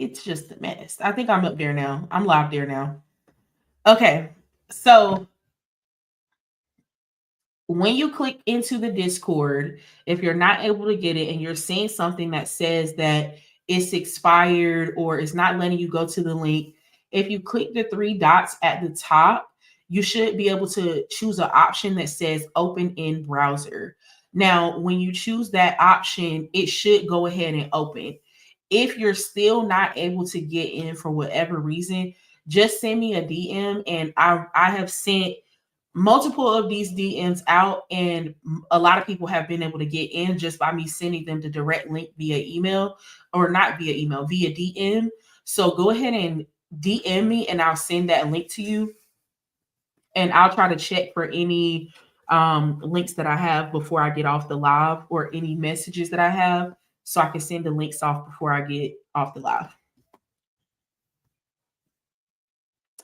it's just a mess. I think I'm up there now. I'm live there now. Okay. So when you click into the Discord, if you're not able to get it and you're seeing something that says that it's expired or it's not letting you go to the link, if you click the three dots at the top, you should be able to choose an option that says open in browser. Now, when you choose that option, it should go ahead and open. If you're still not able to get in for whatever reason, just send me a DM, and I have sent multiple of these DMs out, and a lot of people have been able to get in just by me sending them the direct link via email, or not via email, via DM. So go ahead and DM me and I'll send that link to you, and I'll try to check for any links that I have before I get off the live, or any messages that I have, so I can send the links off before I get off the live.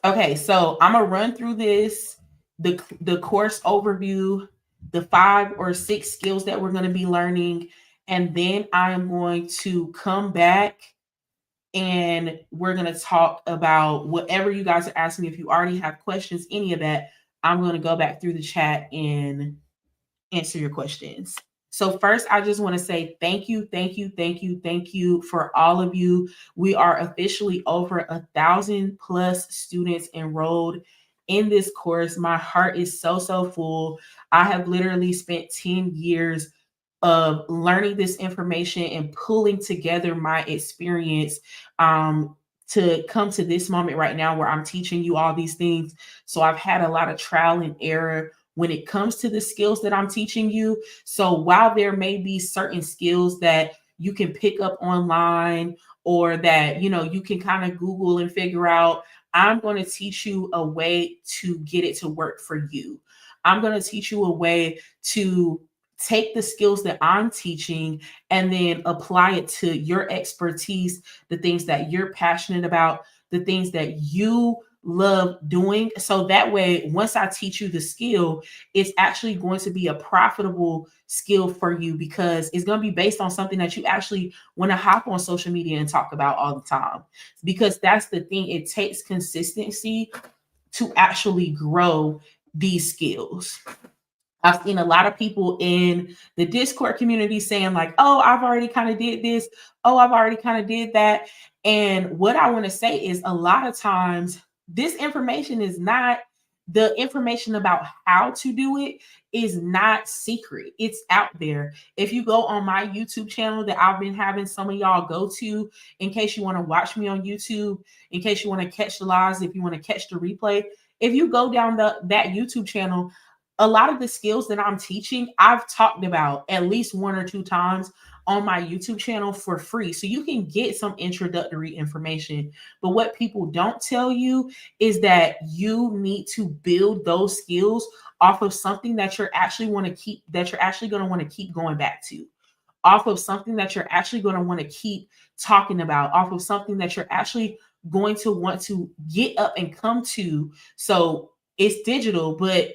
Okay, so I'm gonna run through the course overview, the 5 or 6 skills that we're gonna be learning, and then I'm going to come back and we're gonna talk about whatever you guys are asking me. If you already have questions, any of that, I'm gonna go back through the chat and answer your questions. So first, I just want to say thank you, thank you, thank you, thank you for all of you. We are officially over 1,000+ students enrolled in this course. My heart is so, so full. I have literally spent 10 years of learning this information and pulling together my experience to come to this moment right now where I'm teaching you all these things. So I've had a lot of trial and error when it comes to the skills that I'm teaching you. So while there may be certain skills that you can pick up online, or that, you can kind of Google and figure out, I'm going to teach you a way to get it to work for you. I'm going to teach you a way to take the skills that I'm teaching and then apply it to your expertise, the things that you're passionate about, the things that you love doing. So that way, once I teach you the skill, it's actually going to be a profitable skill for you, because it's going to be based on something that you actually want to hop on social media and talk about all the time. Because that's the thing, it takes consistency to actually grow these skills. I've seen a lot of people in the Discord community saying like, oh, I've already kind of did this. Oh, I've already kind of did that. And what I want to say is, a lot of times this information is not, the information about how to do it is not secret. It's out there. If you go on my YouTube channel that I've been having some of y'all go to, in case you want to watch me on YouTube, in case you want to catch the lives, if you want to catch the replay, if you go down that YouTube channel, a lot of the skills that I'm teaching, I've talked about at least 1 or 2 times on my YouTube channel for free. So you can get some introductory information. But what people don't tell you is that you need to build those skills off of something that you're actually want to keep, that you're actually going to want to keep going back to, off of something that you're actually going to want to keep talking about, off of something that you're actually going to want to get up and come to. So it's digital, but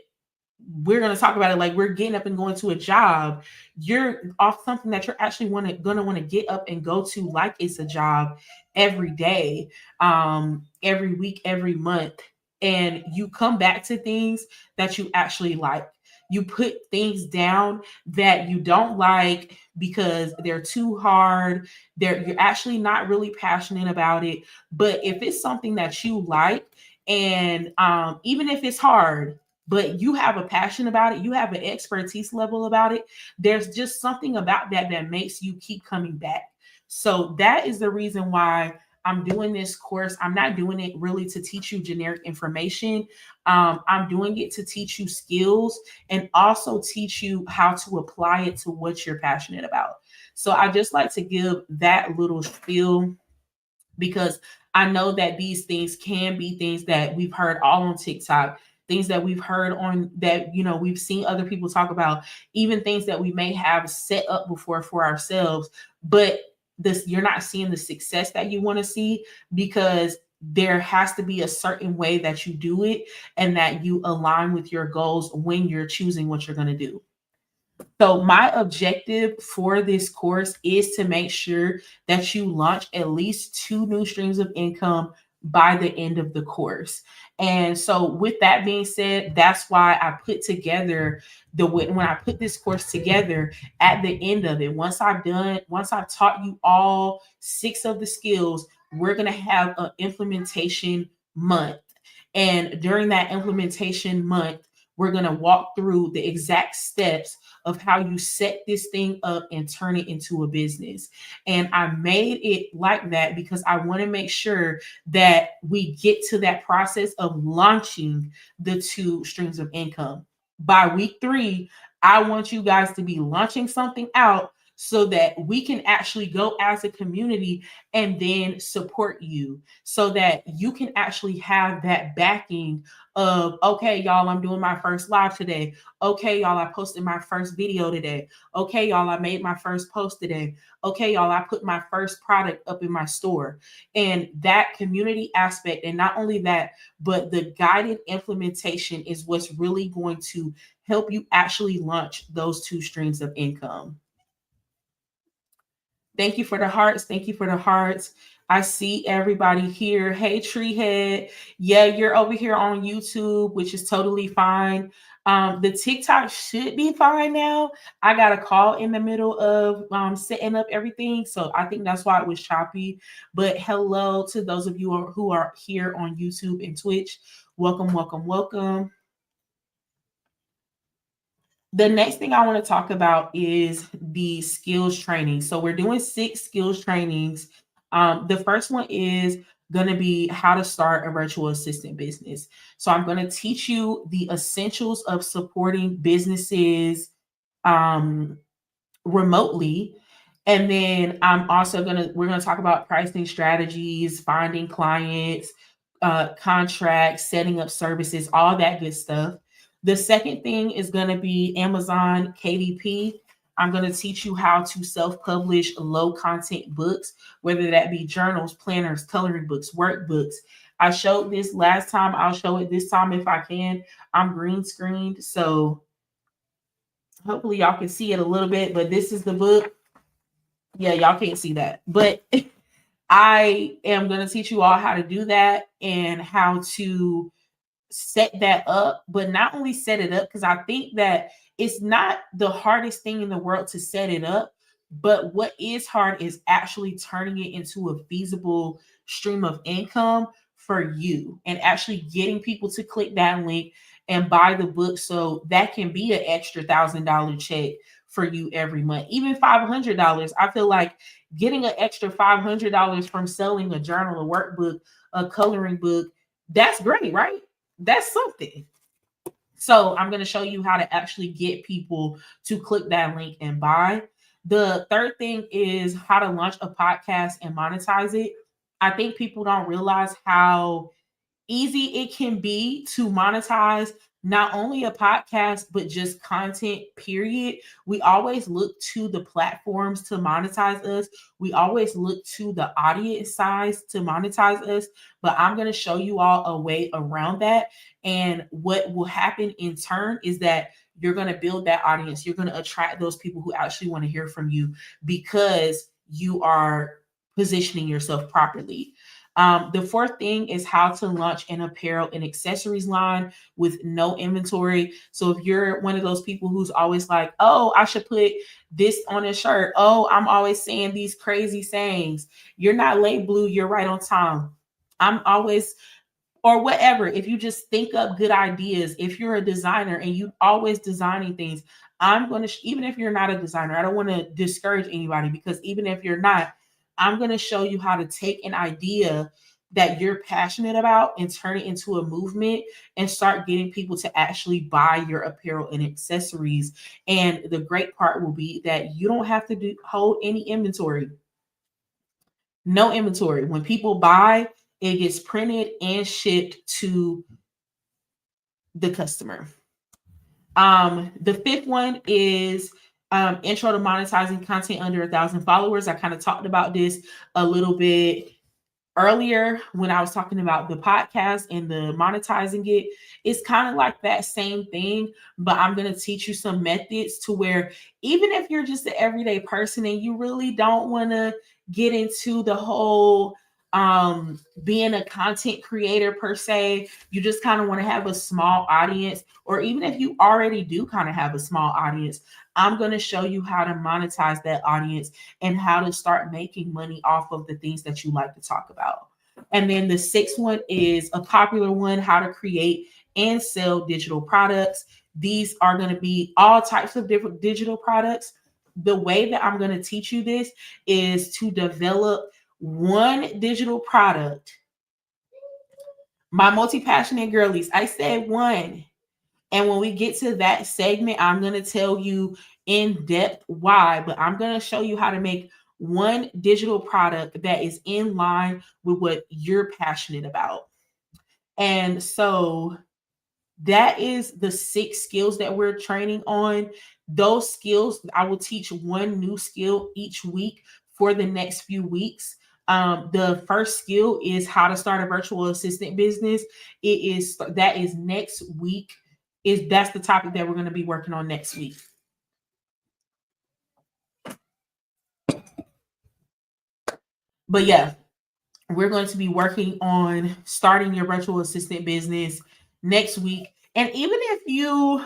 we're going to talk about it like we're getting up and going to a job. You're off something that you're actually going to want to get up and go to like it's a job every day, every week, every month. And you come back to things that you actually like. You put things down that you don't like because they're too hard. You're actually not really passionate about it. But if it's something that you like, and even if it's hard, but you have a passion about it, you have an expertise level about it, there's just something about that that makes you keep coming back. So that is the reason why I'm doing this course. I'm not doing it really to teach you generic information. I'm doing it to teach you skills and also teach you how to apply it to what you're passionate about. So I just like to give that little spiel, because I know that these things can be things that we've heard all on TikTok, things that we've heard on that, we've seen other people talk about, even things that we may have set up before for ourselves, but you're not seeing the success that you want to see, because there has to be a certain way that you do it and that you align with your goals when you're choosing what you're going to do. So my objective for this course is to make sure that you launch at least two new streams of income by the end of the course. And so with that being said, that's why I put together when I put this course together at the end of it, once I've taught you all six of the skills, we're going to have an implementation month. And during that implementation month, we're going to walk through the exact steps of how you set this thing up and turn it into a business. And I made it like that because I want to make sure that we get to that process of launching the two streams of income. By week 3, I want you guys to be launching something out so that we can actually go as a community and then support you so that you can actually have that backing of, okay, y'all, I'm doing my first live today. Okay, y'all, I posted my first video today. Okay, y'all, I made my first post today. Okay, y'all, I put my first product up in my store. And that community aspect, and not only that, but the guided implementation is what's really going to help you actually launch those two streams of income. Thank you for the hearts. Thank you for the hearts. I see everybody here. Hey, Treehead. Yeah, you're over here on YouTube, which is totally fine. The TikTok should be fine now. I got a call in the middle of setting up everything. So I think that's why it was choppy. But hello to those of you who are here on YouTube and Twitch. Welcome, welcome, welcome. The next thing I want to talk about is the skills training. So we're doing 6 skills trainings. The first one is going to be how to start a virtual assistant business. So I'm going to teach you the essentials of supporting businesses remotely. And then we're going to talk about pricing strategies, finding clients, contracts, setting up services, all that good stuff. The second thing is going to be Amazon KDP. I'm going to teach you how to self-publish low content books, whether that be journals, planners, coloring books, workbooks. I showed this last time. I'll show it this time if I can. I'm green screened, so hopefully y'all can see it a little bit, but this is the book. Yeah, y'all can't see that, but I am going to teach you all how to do that and how to set that up, but not only set it up, because I think that it's not the hardest thing in the world to set it up, but what is hard is actually turning it into a feasible stream of income for you and actually getting people to click that link and buy the book so that can be an extra $1,000 check for you every month. Even $500. I feel like getting an extra $500 from selling a journal, a workbook, a coloring book, that's great, right? That's something. So I'm going to show you how to actually get people to click that link and buy. The third thing is how to launch a podcast and monetize it. I think people don't realize how easy it can be to monetize not only a podcast, but just content, period. We always look to the platforms to monetize us. We always look to the audience size to monetize us. But I'm going to show you all a way around that. And what will happen in turn is that you're going to build that audience. You're going to attract those people who actually want to hear from you because you are positioning yourself properly. The fourth thing is how to launch an apparel and accessories line with no inventory. So if you're one of those people who's always like, oh, I should put this on a shirt. Oh, I'm always saying these crazy sayings. You're not late, Blue. You're right on time. I'm always, or whatever. If you just think up good ideas, if you're a designer and you always designing things, I'm going to, even if you're not a designer, I don't want to discourage anybody because even if you're not, I'm going to show you how to take an idea that you're passionate about and turn it into a movement and start getting people to actually buy your apparel and accessories. And the great part will be that you don't have to hold any inventory. No inventory. When people buy, it gets printed and shipped to the customer. The fifth one is intro to monetizing content under 1,000 followers. I kind of talked about this a little bit earlier when I was talking about the podcast and the monetizing it, it's kind of like that same thing, but I'm going to teach you some methods to where even if you're just an everyday person and you really don't want to get into the whole being a content creator per se, you just kind of want to have a small audience, or even if you already do kind of have a small audience, I'm going to show you how to monetize that audience and how to start making money off of the things that you like to talk about. And then the sixth one is a popular one, how to create and sell digital products. These are going to be all types of different digital products. The way that I'm going to teach you this is to develop one digital product. My multi-passionate girlies, I said one. And when we get to that segment, I'm going to tell you in depth why, but I'm going to show you how to make one digital product that is in line with what you're passionate about. And so that is the 6 skills that we're training on. Those skills, I will teach one new skill each week for the next few weeks. The first skill is how to start a virtual assistant business. That is next week. That's the topic that we're going to be working on next week. But yeah, we're going to be working on starting your virtual assistant business next week. And even if you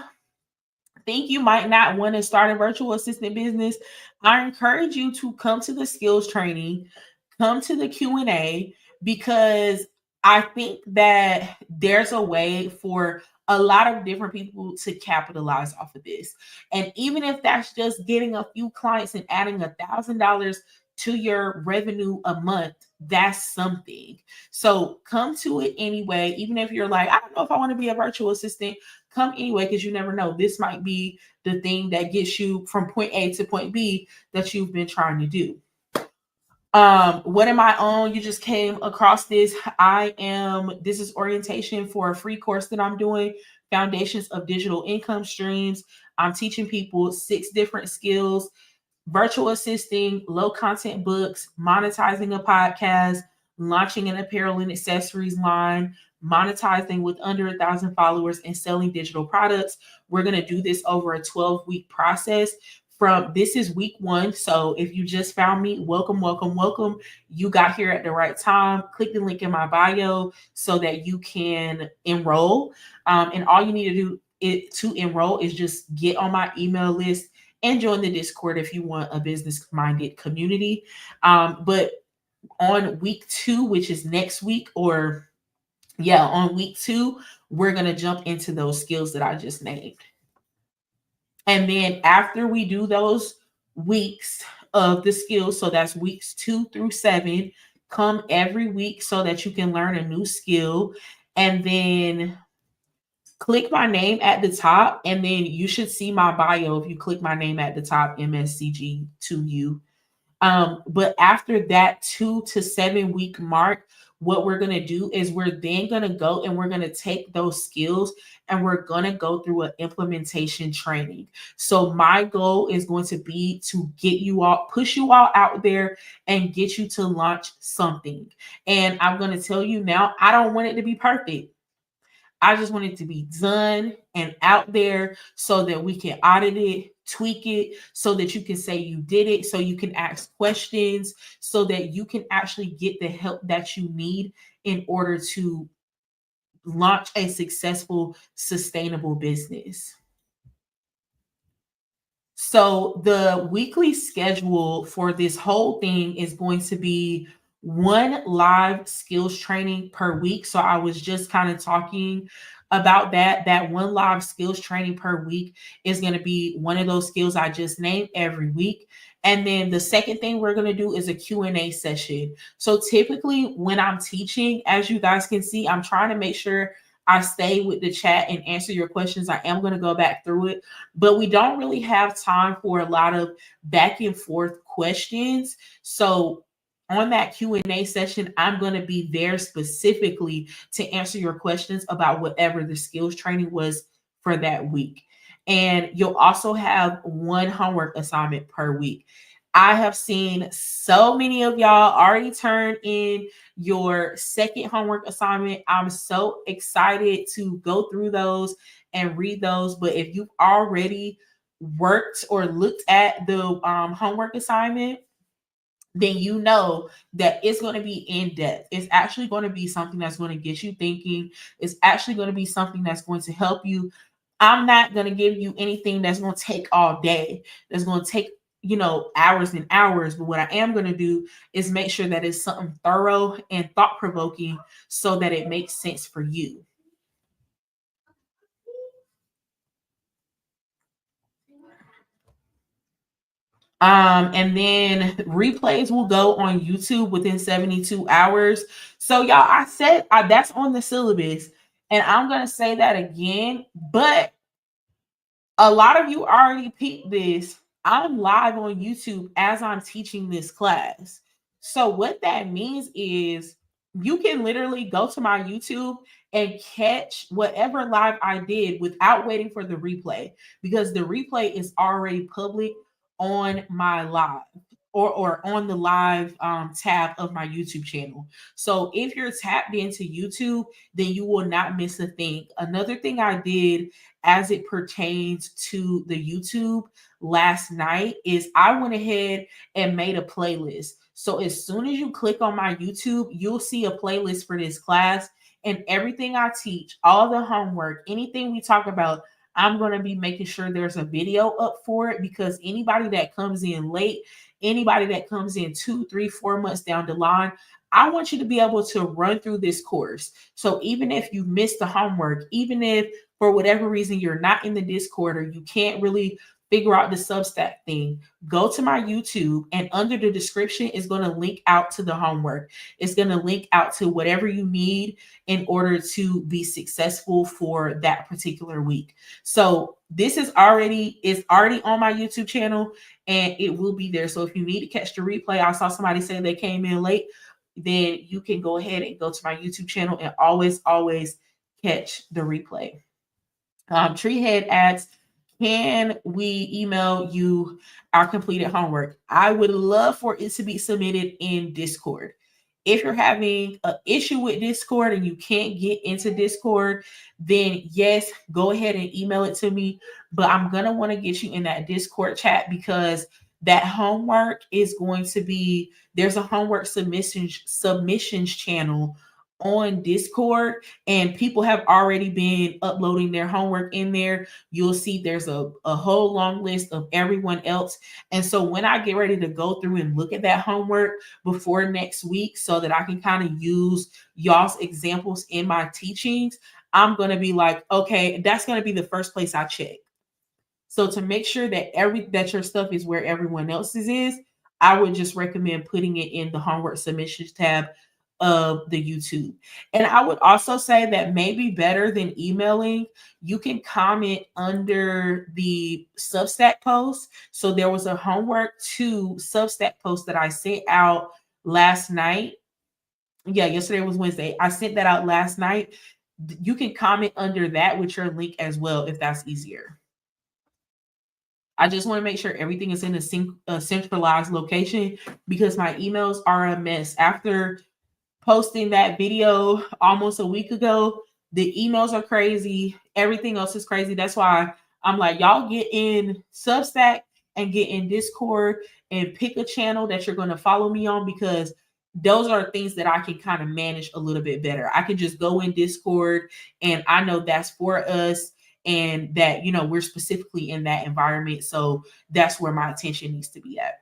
think you might not want to start a virtual assistant business, I encourage you to come to the skills training, come to the Q&A, because I think that there's a way for a lot of different people to capitalize off of this. And even if that's just getting a few clients and adding $1,000 to your revenue a month, that's something. So come to it anyway, even if you're like, I don't know if I want to be a virtual assistant, come anyway, because you never know. This might be the thing that gets you from point A to point B that you've been trying to do. What am I on? You just came across this. This is orientation for a free course that I'm doing, Foundations of Digital Income Streams. I'm teaching people 6 different skills: virtual assisting, low content books, monetizing a podcast, launching an apparel and accessories line, monetizing with under 1,000 followers, and selling digital products. We're going to do this over a 12-week process. This is week 1. So if you just found me, welcome, welcome, welcome. You got here at the right time. Click the link in my bio so that you can enroll. And all you need to do to enroll is just get on my email list and join the Discord if you want a business-minded community. But on week 2, which is next week, on week 2, we're going to jump into those skills that I just named. And then after we do those weeks of the skills, so that's weeks 2 through 7, come every week so that you can learn a new skill. And then click my name at the top, and then you should see my bio if you click my name at the top, MSCG2U. But after that 2 to 7 week mark, what we're going to do is we're then going to go and we're going to take those skills and we're going to go through an implementation training. So my goal is going to be to get you all, push you all out there and get you to launch something. And I'm going to tell you now, I don't want it to be perfect. I just want it to be done and out there so that we can audit it, tweak it, so that you can say you did it, so you can ask questions, so that you can actually get the help that you need in order to launch a successful, sustainable business. So the weekly schedule for this whole thing is going to be 1 live skills training per week. So I was just kind of talking about that. That 1 live skills training per week is going to be one of those skills I just named every week. And then the second thing we're going to do is a Q&A session. So typically when I'm teaching, as you guys can see, I'm trying to make sure I stay with the chat and answer your questions. I am going to go back through it, but we don't really have time for a lot of back and forth questions. So on that Q&A session, I'm going to be there specifically to answer your questions about whatever the skills training was for that week. And you'll also have 1 homework assignment per week. I have seen so many of y'all already turn in your second homework assignment. I'm so excited to go through those and read those. But if you've already worked or looked at the homework assignment, then you know that it's going to be in depth. It's actually going to be something that's going to get you thinking. It's actually going to be something that's going to help you. I'm not going to give you anything that's going to take all day, that's going to take, hours and hours. But what I am going to do is make sure that it's something thorough and thought provoking so that it makes sense for you. And then replays will go on YouTube within 72 hours. So, y'all, I said that's on the syllabus, and I'm gonna say that again, but a lot of you already peeped this. I'm live on YouTube as I'm teaching this class. So what that means is you can literally go to my YouTube and catch whatever live I did without waiting for the replay, because the replay is already public on my live, or on the live tab of my YouTube channel. So if you're tapped into YouTube, then you will not miss a thing. Another thing I did as it pertains to the YouTube last night is I went ahead and made a playlist. So as soon as you click on my YouTube, you'll see a playlist for this class, and everything I teach, all the homework, anything we talk about, I'm going to be making sure there's a video up for it, because anybody that comes in late, anybody that comes in 2, 3, 4 months down the line, I want you to be able to run through this course. So even if you missed the homework, even if for whatever reason you're not in the Discord or you can't really figure out the Substack thing, go to my YouTube, and under the description is going to link out to the homework. It's going to link out to whatever you need in order to be successful for that particular week. So this is already on my YouTube channel, and it will be there. So if you need to catch the replay, I saw somebody say they came in late, then you can go ahead and go to my YouTube channel and always catch the replay. Treehead asks, can we email you our completed homework? I would love for it to be submitted in Discord. If you're having an issue with Discord and you can't get into Discord, then yes, go ahead and email it to me. But I'm going to want to get you in that Discord chat, because that homework is going to be, there's a homework submissions channel on Discord, and people have already been uploading their homework in there. You'll see there's a whole long list of everyone else. And so when I get ready to go through and look at that homework before next week, so that I can kind of use y'all's examples in my teachings, I'm going to be like, okay, that's going to be the first place I check. So to make sure that your stuff is where everyone else's is, I would just recommend putting it in the homework submissions tab of the YouTube. And I would also say that maybe better than emailing, you can comment under the Substack post. So there was a homework to Substack post that I sent out last night. Yeah, yesterday was Wednesday. I sent that out last night. You can comment under that with your link as well, if that's easier. I just want to make sure everything is in a centralized location, because my emails are a mess. After posting that video almost a week ago, the emails are crazy. Everything else is crazy. That's why I'm like, y'all get in Substack and get in Discord and pick a channel that you're going to follow me on, because those are things that I can kind of manage a little bit better. I can just go in Discord and I know that's for us, and that, we're specifically in that environment. So that's where my attention needs to be at.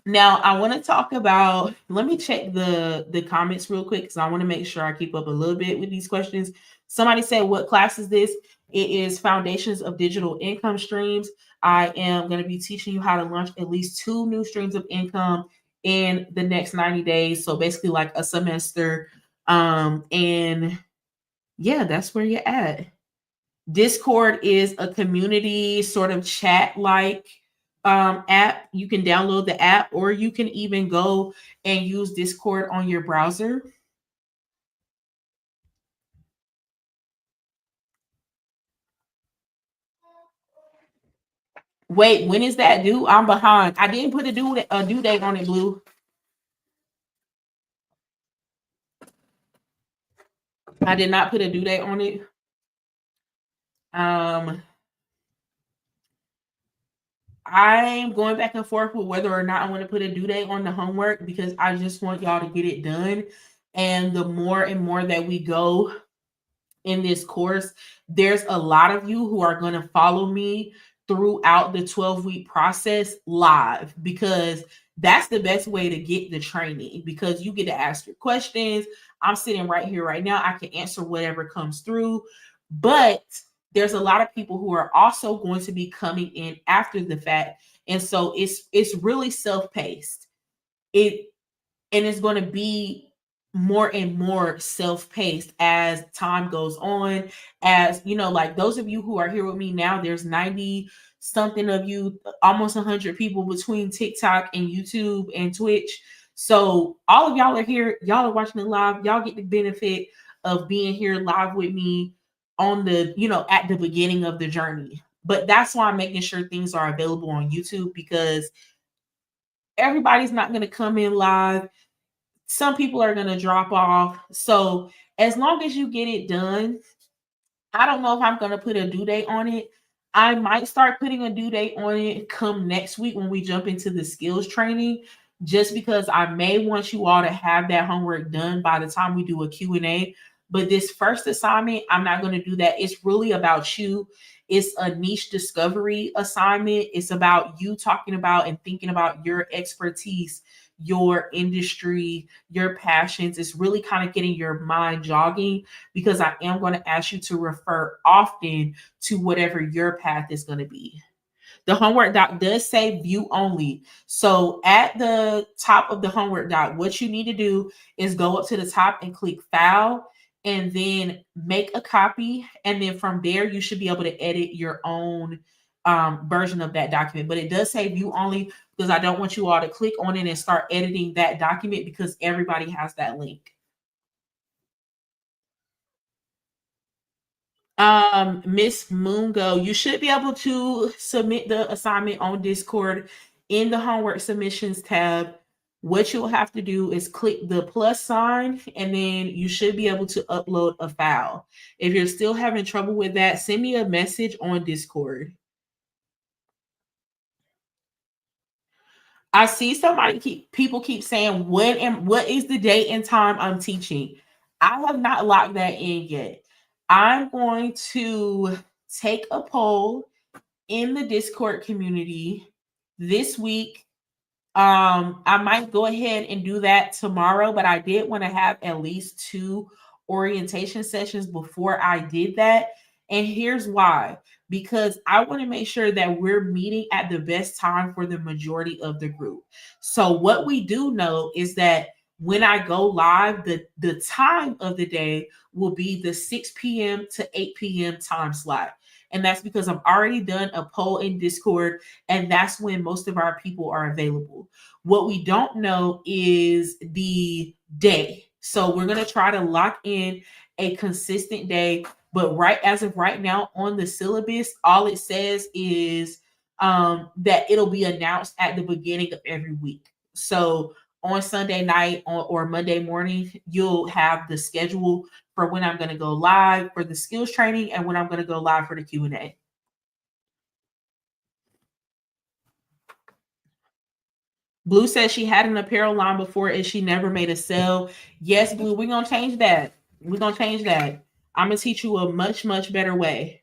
Now I want to talk about, let me check the comments real quick, because I want to make sure I keep up a little bit with these questions. Somebody said, what class is this? It is Foundations of Digital Income Streams. I am going to be teaching you how to launch at least 2 new streams of income in the next 90 days. So basically like a semester. And yeah, that's where you're at. Discord is a community sort of chat like app. You can download the app, or you can even go and use Discord on your browser. Wait, when is that due? I'm behind. I didn't put a due date on it, Blue. I did not put a due date on it. Um, I'm going back and forth with whether or not I want to put a due date on the homework because I just want y'all to get it done. And the more and more that we go in this course, there's a lot of you who are going to follow me throughout the 12-week process live because that's the best way to get the training because you get to ask your questions. I'm sitting right here right now. I can answer whatever comes through, but there's a lot of people who are also going to be coming in after the fact. And so it's really self-paced. It and it's going to be more and more self-paced as time goes on. As you know, like those of you who are here with me now, there's 90 something of you, almost 100 people between TikTok and YouTube and Twitch. So all of y'all are here, y'all are watching it live, y'all get the benefit of being here live with me on the, at the beginning of the journey. But that's why I'm making sure things are available on YouTube because everybody's not going to come in live. Some people are going to drop off. So as long as you get it done, I don't know if I'm going to put a due date on it. I might start putting a due date on it come next week when we jump into the skills training, just because I may want you all to have that homework done by the time we do a Q&A. But this first assignment, I'm not going to do that. It's really about you. It's a niche discovery assignment. It's about you talking about and thinking about your expertise, your industry, your passions. It's really kind of getting your mind jogging because I am going to ask you to refer often to whatever your path is going to be. The homework doc does say view only. So at the top of the homework doc, what you need to do is go up to the top and click file and then make a copy. And then from there, you should be able to edit your own version of that document. But it does say view only because I don't want you all to click on it and start editing that document because everybody has that link. Miss Mungo, you should be able to submit the assignment on Discord in the homework submissions tab. What you'll have to do is click the plus sign and then you should be able to upload a file. If you're still having trouble with that, send me a message on Discord. I see people keep saying what is the date and time I'm teaching. I have not locked that in yet. I'm going to take a poll in the Discord community this week. I might go ahead and do that tomorrow, but I did want to have at least 2 orientation sessions before I did that. And here's why, because I want to make sure that we're meeting at the best time for the majority of the group. So what we do know is that when I go live, the time of the day will be the 6 p.m. to 8 p.m. time slot. And that's because I've already done a poll in Discord, and that's when most of our people are available. What we don't know is the day. So we're going to try to lock in a consistent day. But right as of right now on the syllabus, all it says is that it'll be announced at the beginning of every week. So on Sunday night or Monday morning, you'll have the schedule for when I'm going to go live for the skills training and when I'm going to go live for the Q&A. Blue says she had an apparel line before and she never made a sale. Yes, Blue, we're going to change that. We're going to change that. I'm going to teach you a much, much better way.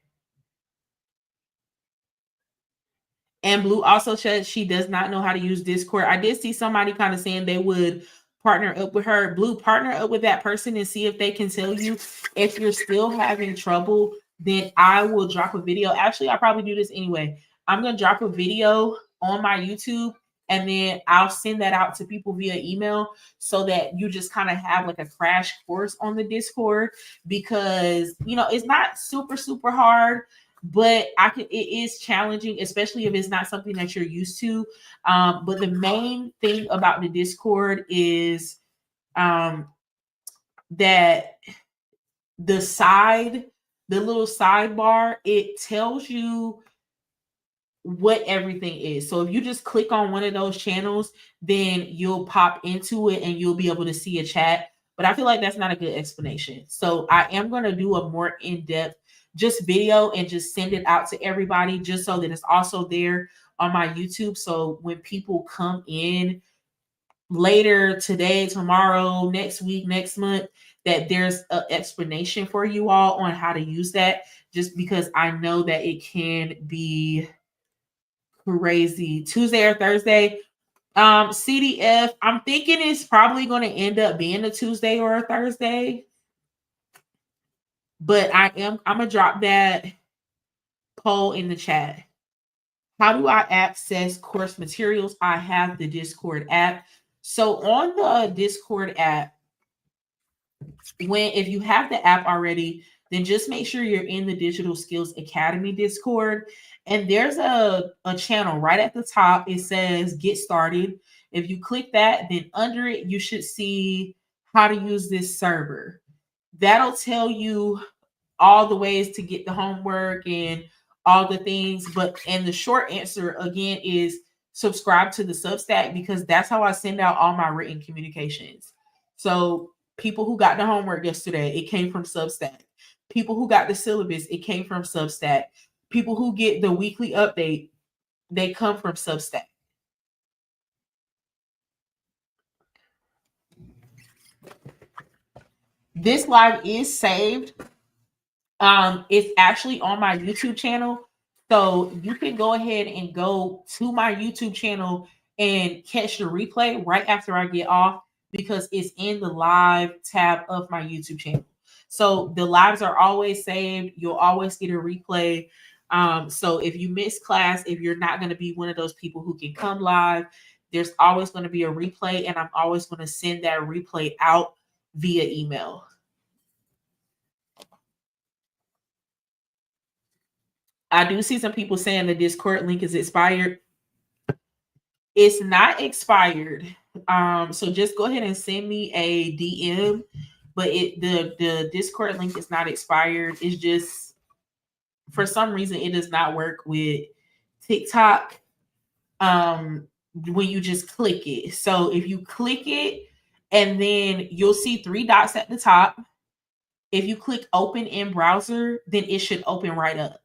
And Blue also said she does not know how to use Discord. I did see somebody kind of saying they would partner up with her. Blue, partner up with that person and see if they can tell you. If you're still having trouble, then I will drop a video. Actually, I'll probably do this anyway. I'm going to drop a video on my YouTube and then I'll send that out to people via email so that you just kind of have like a crash course on the Discord because, it's not super, super hard, but it is challenging, especially if it's not something that you're used to. But the main thing about the Discord is that the little sidebar, it tells you what everything is. So if you just click on one of those channels, then you'll pop into it and you'll be able to see a chat. But I feel like that's not a good explanation. So I am going to do a more in-depth just video and just send it out to everybody just so that it's also there on my YouTube. So when people come in later today, tomorrow, next week, next month, that there's an explanation for you all on how to use that, just because I know that it can be crazy. Tuesday or Thursday. CDF, I'm thinking it's probably going to end up being a Tuesday or a Thursday. But I'm gonna drop that poll in the chat. How do I access course materials? I have the Discord app. So on the Discord app, if you have the app already, then just make sure you're in the Digital Skills Academy Discord. And there's a channel right at the top. It says Get Started. If you click that, then under it, you should see how to use this server. That'll tell you all the ways to get the homework and all the things. And the short answer again is subscribe to the Substack, because that's how I send out all my written communications. So people who got the homework yesterday, it came from Substack. People who got the syllabus, it came from Substack. People who get the weekly update, they come from Substack. This live is saved. It's actually on my YouTube channel. So you can go ahead and go to my YouTube channel and catch the replay right after I get off, because it's in the live tab of my YouTube channel. So the lives are always saved. You'll always get a replay. So if you miss class, if you're not going to be one of those people who can come live, there's always going to be a replay, and I'm always going to send that replay out via email. I do see some people saying the Discord link is expired. It's not expired. So just go ahead and send me a DM. But the Discord link is not expired. It's just, for some reason, it does not work with TikTok. When you just click it. So if you click it, and then you'll see 3 dots at the top. If you click open in browser, then it should open right up.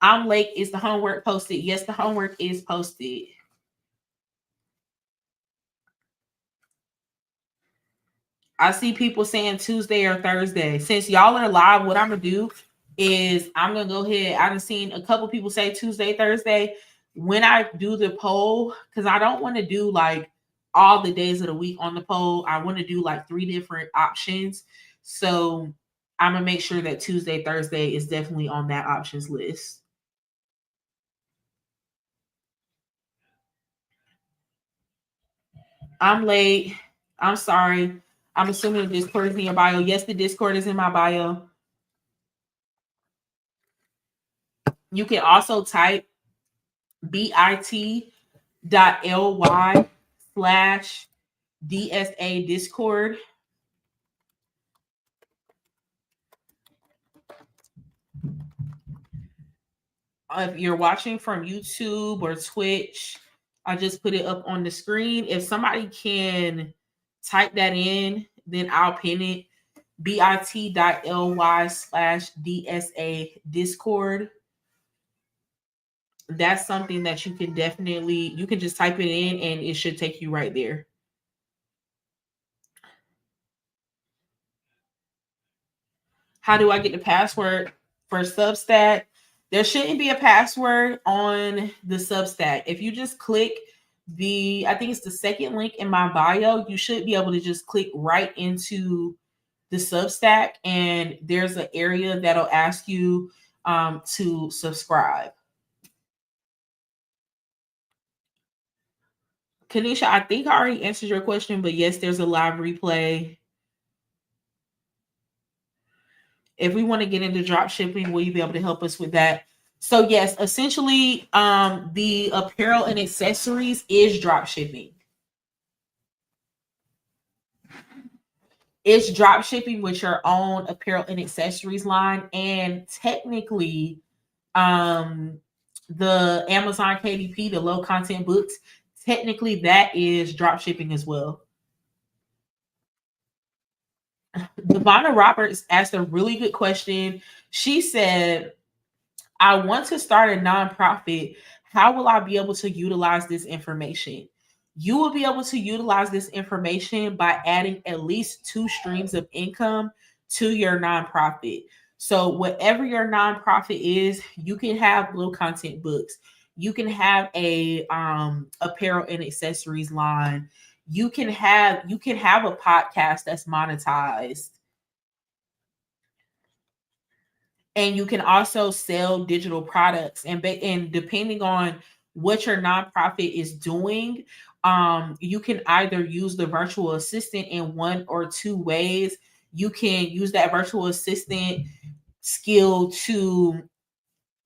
I'm late. Is the homework posted? Yes, the homework is posted. I see people saying Tuesday or Thursday. Since y'all are live, what I'm going to do is I'm going to go ahead. I've seen a couple people say Tuesday, Thursday. When I do the poll, because I don't want to do like all the days of the week on the poll. I want to do like 3 different options. So I'm going to make sure that Tuesday, Thursday is definitely on that options list. I'm late. I'm sorry. I'm assuming the Discord is in your bio. Yes, the Discord is in my bio. You can also type bit.ly/DSA Discord. If you're watching from YouTube or Twitch, I just put it up on the screen. If somebody can type that in, then I'll pin it. bit.ly/DSA Discord. That's something that you can just type it in and it should take you right there. How do I get the password for Substack? There shouldn't be a password on the Substack. If you just click I think it's the second link in my bio, you should be able to just click right into the Substack, and there's an area that'll ask you to subscribe. Kanisha, I think I already answered your question, but yes, there's a live replay. If we want to get into drop shipping, will you be able to help us with that? So yes, essentially, the apparel and accessories is drop shipping. It's drop shipping with your own apparel and accessories line, and technically, the Amazon KDP, the low content books, technically that is drop shipping as well. Devonna Roberts asked a really good question. She said, I want to start a nonprofit. How will I be able to utilize this information? You will be able to utilize this information by adding at least two streams of income to your nonprofit. So, whatever your nonprofit is, you can have low content books. You can have a apparel and accessories line. You can have a podcast that's monetized, and you can also sell digital products, and depending on what your nonprofit is doing, you can either use the virtual assistant in one or two ways. You can use that virtual assistant skill to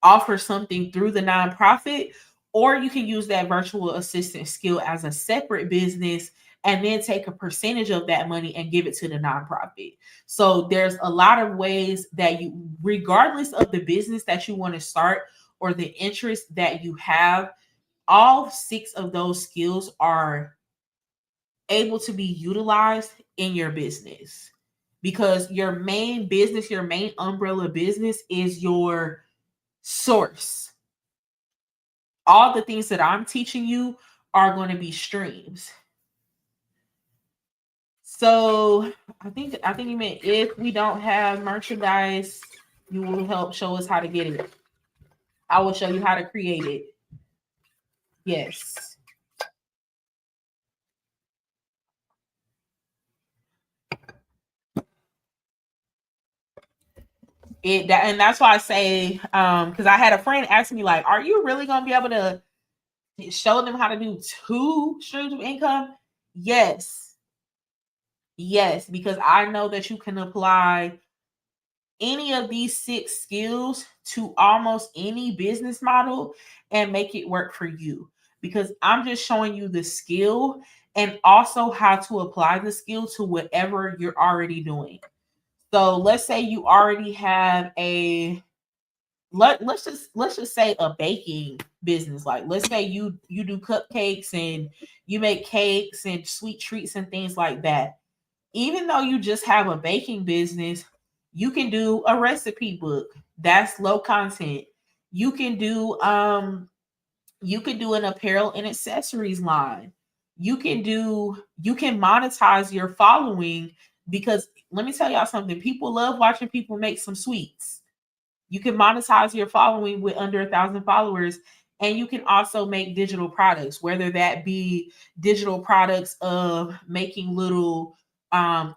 offer something through the nonprofit, or you can use that virtual assistant skill as a separate business and then take a percentage of that money and give it to the nonprofit. So there's a lot of ways that you, regardless of the business that you want to start or the interest that you have, all six of those skills are able to be utilized in your business, because your main business, your main umbrella business is your source. All the things that I'm teaching you are going to be streams. So I think you meant, if we don't have merchandise, you will help show us how to get it. I will show you how to create it. Yes. And that's why I say, because I had a friend ask me, like, are you really gonna be able to show them how to do two streams of income? Yes. Yes, because I know that you can apply any of these six skills to almost any business model and make it work for you, because I'm just showing you the skill and also how to apply the skill to whatever you're already doing. So let's say you already have a let's just say a baking business. Like, let's say you do cupcakes and you make cakes and sweet treats and things like that. Even though you just have a baking business, you can do a recipe book. That's low content. You can do an apparel and accessories line. You can monetize your following, because let me tell y'all something. People love watching people make some sweets. You can monetize your following with under 1,000 followers, and you can also make digital products, whether that be digital products of making little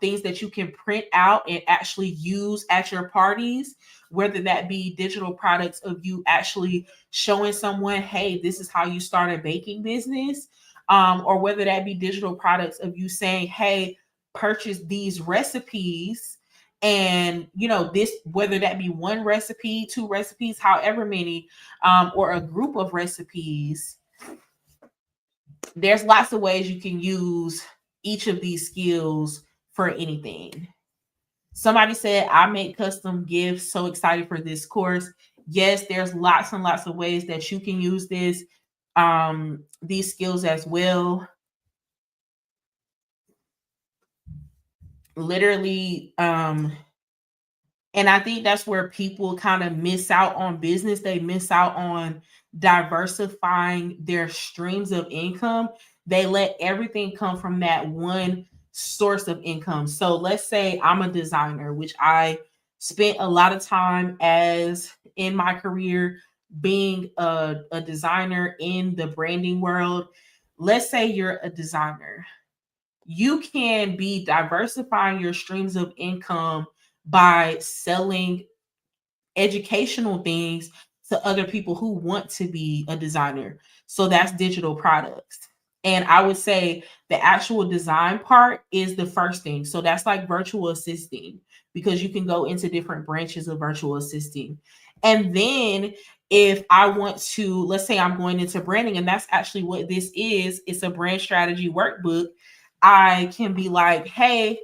things that you can print out and actually use at your parties, whether that be digital products of you actually showing someone, hey, this is how you start a baking business, or whether that be digital products of you saying, hey, purchase these recipes, and this, whether that be one recipe, two recipes, however many, or a group of recipes. There's lots of ways you can use each of these skills for anything. Somebody said, I make custom gifts, so excited for this course. Yes, there's lots and lots of ways that you can use these skills as well. Literally, and I think that's where people kind of miss out on business. They miss out on diversifying their streams of income. They let everything come from that one source of income. So let's say I'm a designer, which I spent a lot of time as in my career being a designer in the branding world. Let's say you're a designer. You can be diversifying your streams of income by selling educational things to other people who want to be a designer. So that's digital products. And I would say the actual design part is the first thing. So that's like virtual assisting, because you can go into different branches of virtual assisting. And then if I want to, let's say I'm going into branding, and that's actually what this is, it's a brand strategy workbook. I can be like, hey,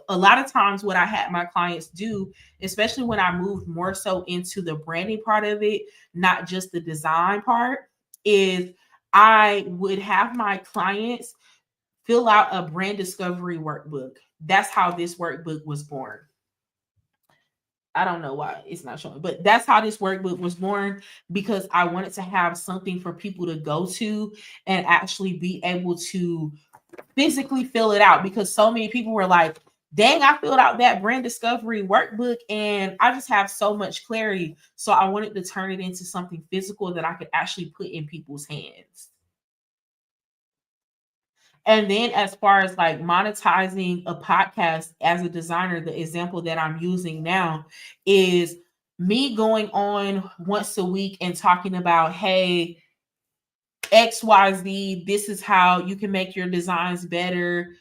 a lot of times what I had my clients do, especially when I moved more so into the branding part of it, not just the design part, is I would have my clients fill out a brand discovery workbook. That's how this workbook was born. I don't know why it's not showing, but that's how this workbook was born, because I wanted to have something for people to go to and actually be able to physically fill it out, because so many people were like, dang, I filled out that brand discovery workbook and I just have so much clarity. So I wanted to turn it into something physical that I could actually put in people's hands. And then as far as like monetizing a podcast as a designer, the example that I'm using now is me going on once a week and talking about, hey, XYZ, this is how you can make your designs better.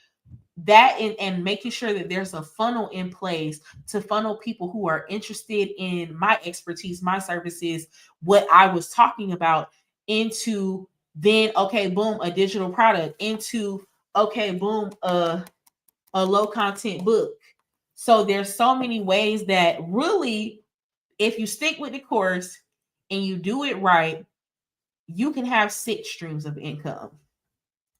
That and making sure that there's a funnel in place to funnel people who are interested in my expertise, my services, what I was talking about, into then, okay, boom, a digital product, into, okay, boom, a low content book. So there's so many ways that really, if you stick with the course and you do it right, you can have 6 streams of income.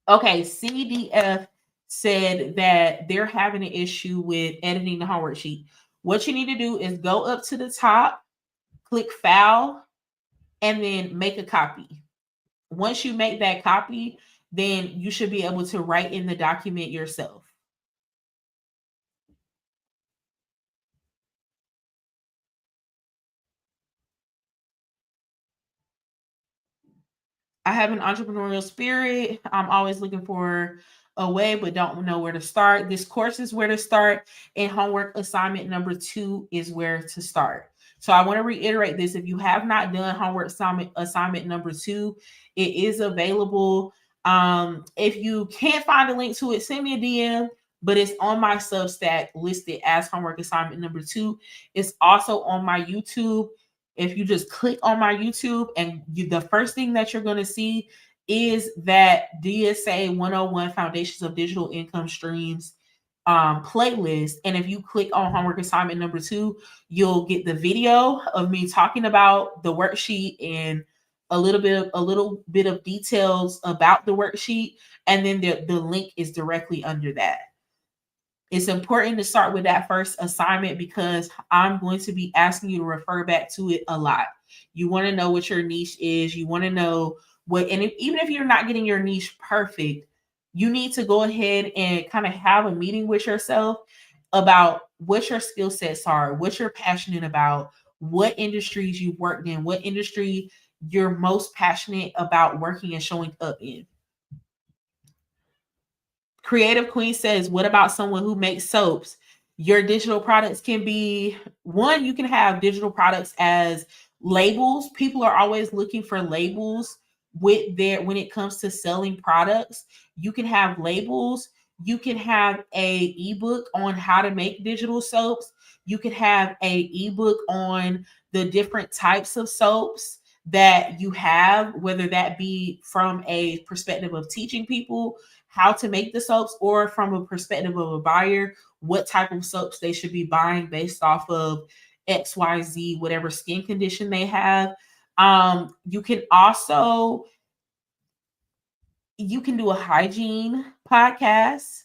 Okay, CDF said that they're having an issue with editing the homework sheet. What you need to do is go up to the top, click file, and then make a copy. Once you make that copy, then you should be able to write in the document yourself. I have an entrepreneurial spirit. I'm always looking for a way, but don't know where to start. This course is where to start, and homework assignment number 2 is where to start. So I want to reiterate this. If you have not done homework assignment number 2, it is available. If you can't find a link to it, send me a DM, but it's on my Substack listed as homework assignment number 2. It's also on my YouTube. If you just click on my YouTube, and the first thing that you're going to see is that DSA 101 Foundations of Digital Income Streams playlist. And if you click on homework assignment number 2, you'll get the video of me talking about the worksheet and a little bit of details about the worksheet. And then the link is directly under that. It's important to start with that first assignment because I'm going to be asking you to refer back to it a lot. You want to know what your niche is. You want to know what, and even if you're not getting your niche perfect, you need to go ahead and kind of have a meeting with yourself about what your skill sets are, what you're passionate about, what industries you've worked in, what industry you're most passionate about working and showing up in. Creative Queen says, what about someone who makes soaps? Your digital products can be one, you can have digital products as labels. People are always looking for labels with their when it comes to selling products. You can have labels. You can have a ebook on how to make digital soaps. You can have a ebook on the different types of soaps that you have, whether that be from a perspective of teaching people how to make the soaps, or from a perspective of a buyer, what type of soaps they should be buying based off of XYZ, whatever skin condition they have. You can also do a hygiene podcast.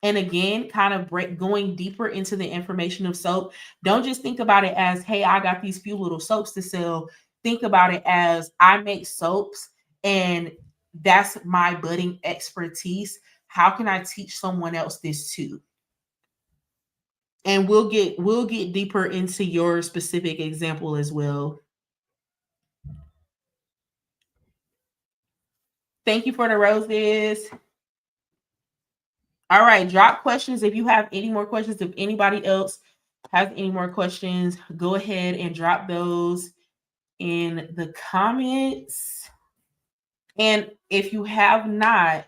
And again, kind of going deeper into the information of soap. Don't just think about it as, hey, I got these few little soaps to sell. Think about it as, I make soaps and that's my budding expertise. How can I teach someone else this too? And we'll get deeper into your specific example as well. Thank you for the roses. All right, drop questions if you have any more questions. If anybody else has any more questions, go ahead and drop those in the comments. And if you have not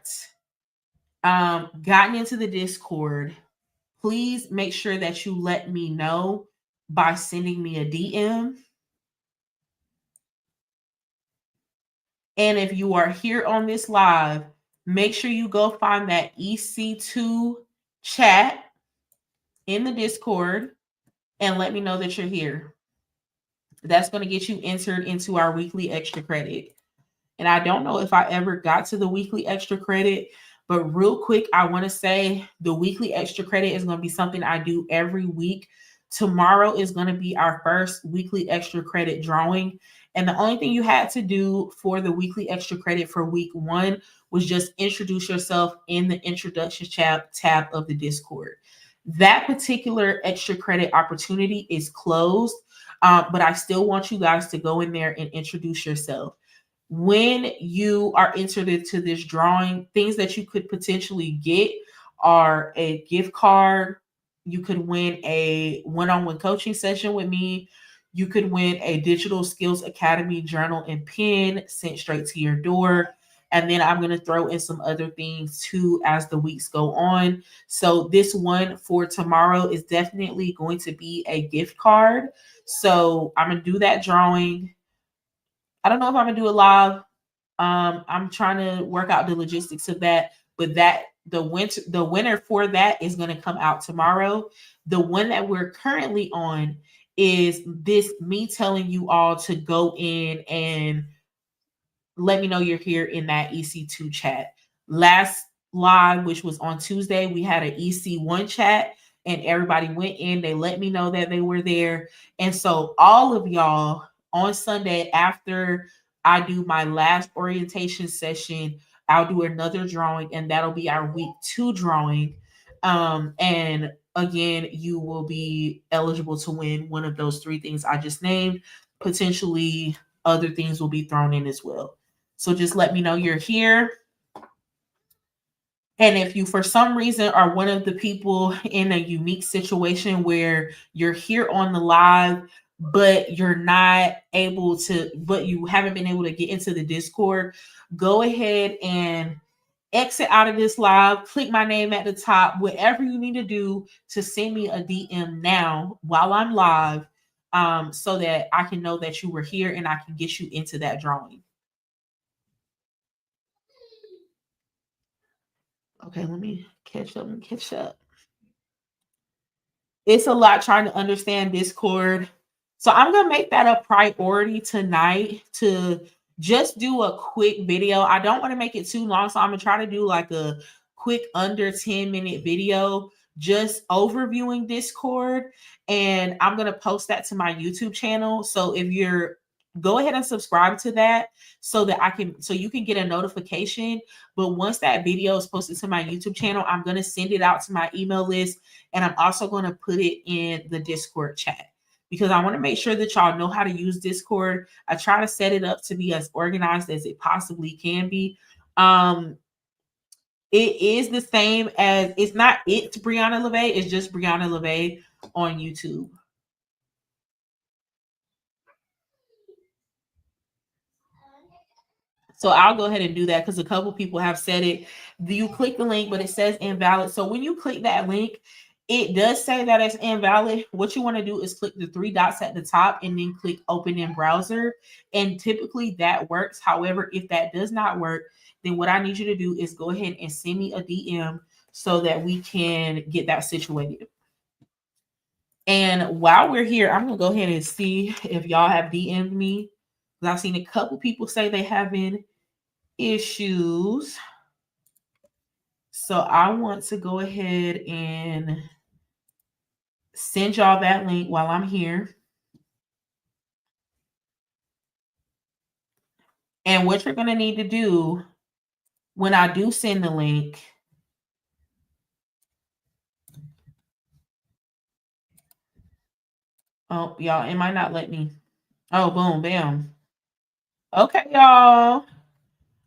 gotten into the Discord, please make sure that you let me know by sending me a DM. And if you are here on this live, make sure you go find that EC2 chat in the Discord and let me know that you're here. That's going to get you entered into our weekly extra credit. And I don't know if I ever got to the weekly extra credit, but real quick, I want to say the weekly extra credit is going to be something I do every week. Tomorrow is going to be our first weekly extra credit drawing. And the only thing you had to do for the weekly extra credit for week 1 was just introduce yourself in the introduction tab of the Discord. That particular extra credit opportunity is closed, but I still want you guys to go in there and introduce yourself. When you are entered into this drawing, things that you could potentially get are a gift card. You could win a one-on-one coaching session with me. You could win a Digital Skills Academy journal and pen sent straight to your door. And then I'm going to throw in some other things too as the weeks go on. So this one for tomorrow is definitely going to be a gift card. So I'm going to do that drawing. I don't know if I'm gonna do it live. I'm trying to work out the logistics of that, but the winner for that is gonna come out tomorrow. The one that we're currently on is this me telling you all to go in and let me know you're here in that EC2 chat. Last live, which was on Tuesday, we had an EC1 chat and everybody went in. They let me know that they were there. And so all of y'all on Sunday, after I do my last orientation session, I'll do another drawing and that'll be our week 2 drawing. And again, you will be eligible to win one of those 3 things I just named. Potentially other things will be thrown in as well. So just let me know you're here. And if you, for some reason, are one of the people in a unique situation where you're here on the live, but you're not able to, but you haven't been able to get into the Discord, go ahead and exit out of this live, click my name at the top, whatever you need to do to send me a DM now while I'm live, so that I can know that you were here and I can get you into that drawing. Okay, let me catch up. It's a lot trying to understand Discord. So I'm going to make that a priority tonight to just do a quick video. I don't want to make it too long, so I'm going to try to do like a quick under 10-minute video just overviewing Discord, and I'm going to post that to my YouTube channel. So if you're go ahead and subscribe to that so that so you can get a notification. But once that video is posted to my YouTube channel, I'm going to send it out to my email list, and I'm also going to put it in the Discord chat because I want to make sure that y'all know how to use Discord. I try to set it up to be as organized as it possibly can be. It is the same as, it's not It's Brianna LeVay, it's just Brianna LeVay on YouTube. So I'll go ahead and do that because a couple people have said it. You click the link, but it says invalid. So when you click that link, it does say that it's invalid. What you want to do is click the 3 dots at the top and then click open in browser. And typically that works. However, if that does not work, then what I need you to do is go ahead and send me a DM so that we can get that situated. And while we're here, I'm going to go ahead and see if y'all have DM'd me. I've seen a couple people say they have been issues. So I want to go ahead and send y'all that link while I'm here. And what you're going to need to do when I do send the link, oh, y'all, it might not let me. Oh, boom, bam. Okay, y'all.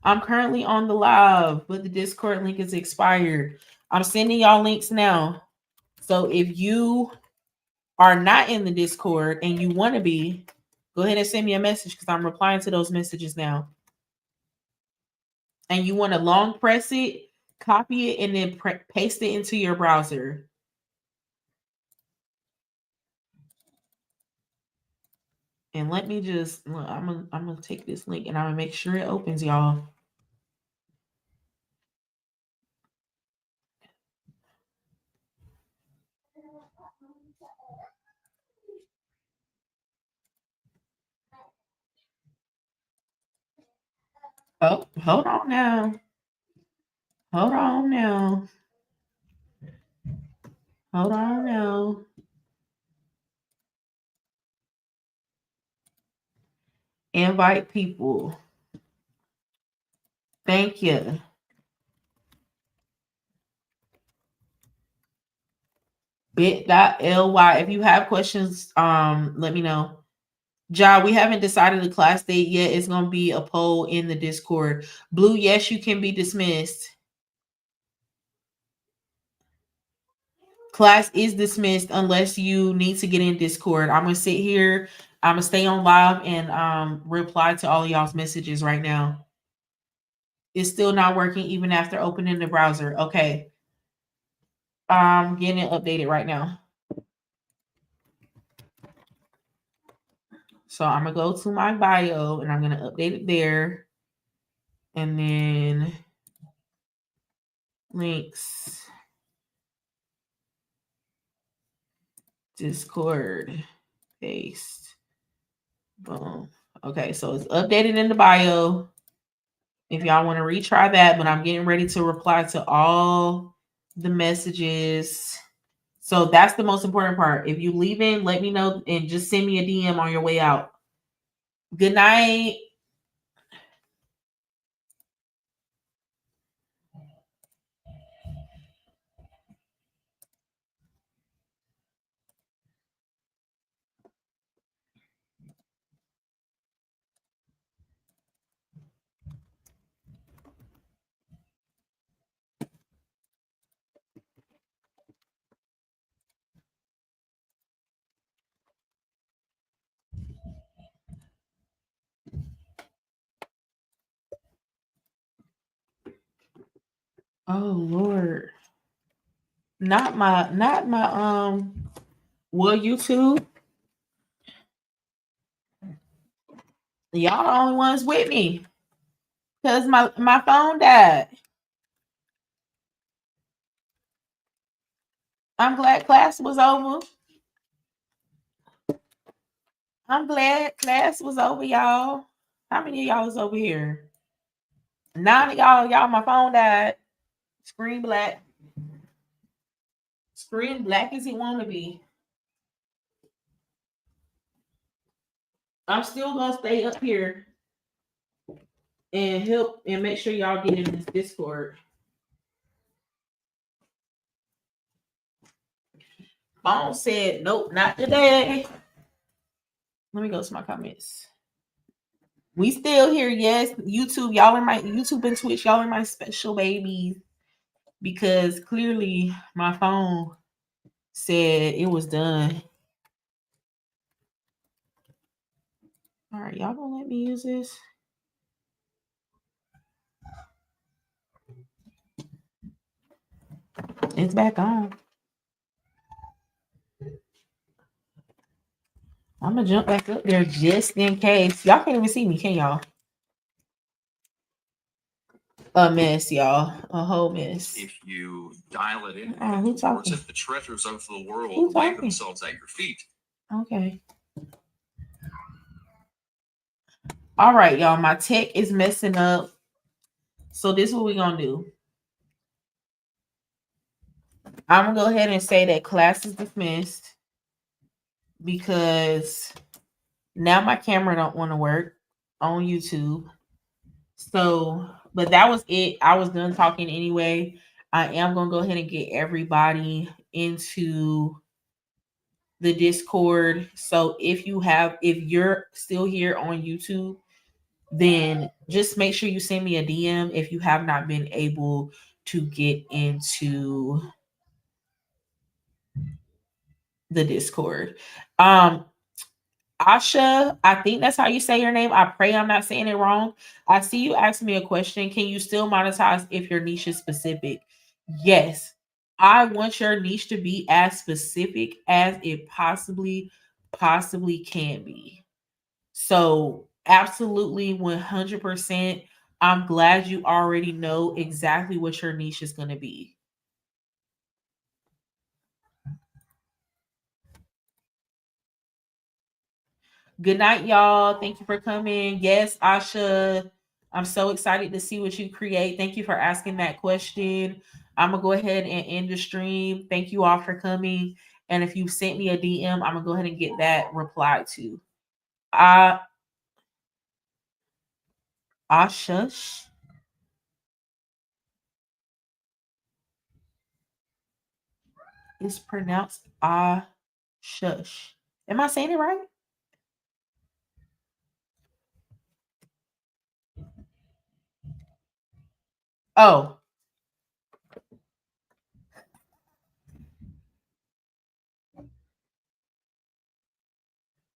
I'm currently on the live, but the Discord link is expired. I'm sending y'all links now. So if you are not in the Discord and you want to be, go ahead and send me a message because I'm replying to those messages now. And you want to long press it, copy it, and then paste it into your browser. And let me just, I'm gonna take this link and I'm gonna make sure it opens, y'all. Oh, hold on now. Hold on now. Hold on now. Invite people. Thank you. Bit.ly. If you have questions, let me know. Ja, we haven't decided the class date yet. It's gonna be a poll in the Discord. Blue, yes, you can be dismissed. Class is dismissed unless you need to get in Discord. I'm gonna sit here. I'm gonna stay on live and reply to all of y'all's messages right now. It's still not working even after opening the browser. Okay. I'm getting it updated right now. So I'm gonna go to my bio and I'm gonna update it there. And then links, Discord, paste, boom. Okay, so it's updated in the bio. If y'all want to retry that, but I'm getting ready to reply to all the messages. So that's the most important part. If you leave in, let me know and just send me a DM on your way out. Good night. Oh Lord. Not my well, YouTube. Y'all the only ones with me. Because my phone died. I'm glad class was over. I'm glad class was over, y'all. How many of y'all is over here? 9 of y'all, my phone died. Screen black. Screen black as it wanna be. I'm still gonna stay up here and help and make sure y'all get in this Discord. Phone said, nope, not today. Let me go to my comments. We still here, yes. YouTube, y'all are my YouTube and Twitch, y'all are my special babies. Because clearly my phone said it was done. All right, y'all gonna let me use this? It's back on. I'm gonna jump back up there just in case. Y'all can't even see me, can y'all? A mess, y'all. A whole mess. If you dial it in, who talking? The treasures of the world lay themselves at your feet. Okay. All right, y'all. My tech is messing up. So this is what we're gonna do. I'm gonna go ahead and say that class is dismissed because now my camera don't want to work on YouTube. So, but that was it. I was done talking anyway. I am gonna go ahead and get everybody into the Discord. So if you're still here on YouTube, then just make sure you send me a DM if you have not been able to get into the Discord. Asha, I think that's how you say your name. I pray I'm not saying it wrong. I see you asked me a question. Can you still monetize if your niche is specific? Yes. I want your niche to be as specific as it possibly can be. So, absolutely 100%. I'm glad you already know exactly what your niche is going to be. Good night, y'all. Thank you for coming. Yes, Asha. I'm so excited to see what you create. Thank you for asking that question. I'm gonna go ahead and end the stream. Thank you all for coming. And if you sent me a DM, I'm gonna go ahead and get that replied to. Uh Ashush is pronounced Ashush. Am I saying it right? Oh,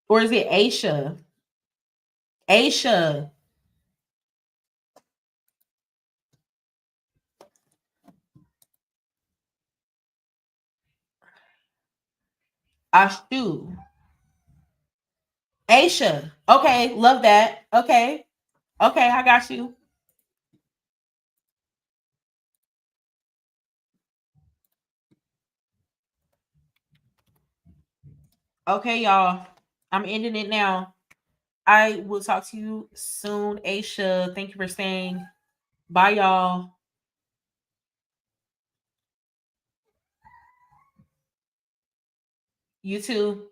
or is it Aisha? Aisha. Ashu. Aisha. Okay, love that. Okay. Okay, I got you. Okay, y'all. I'm ending it now. I will talk to you soon, Aisha. Thank you for staying. Bye, y'all. You too.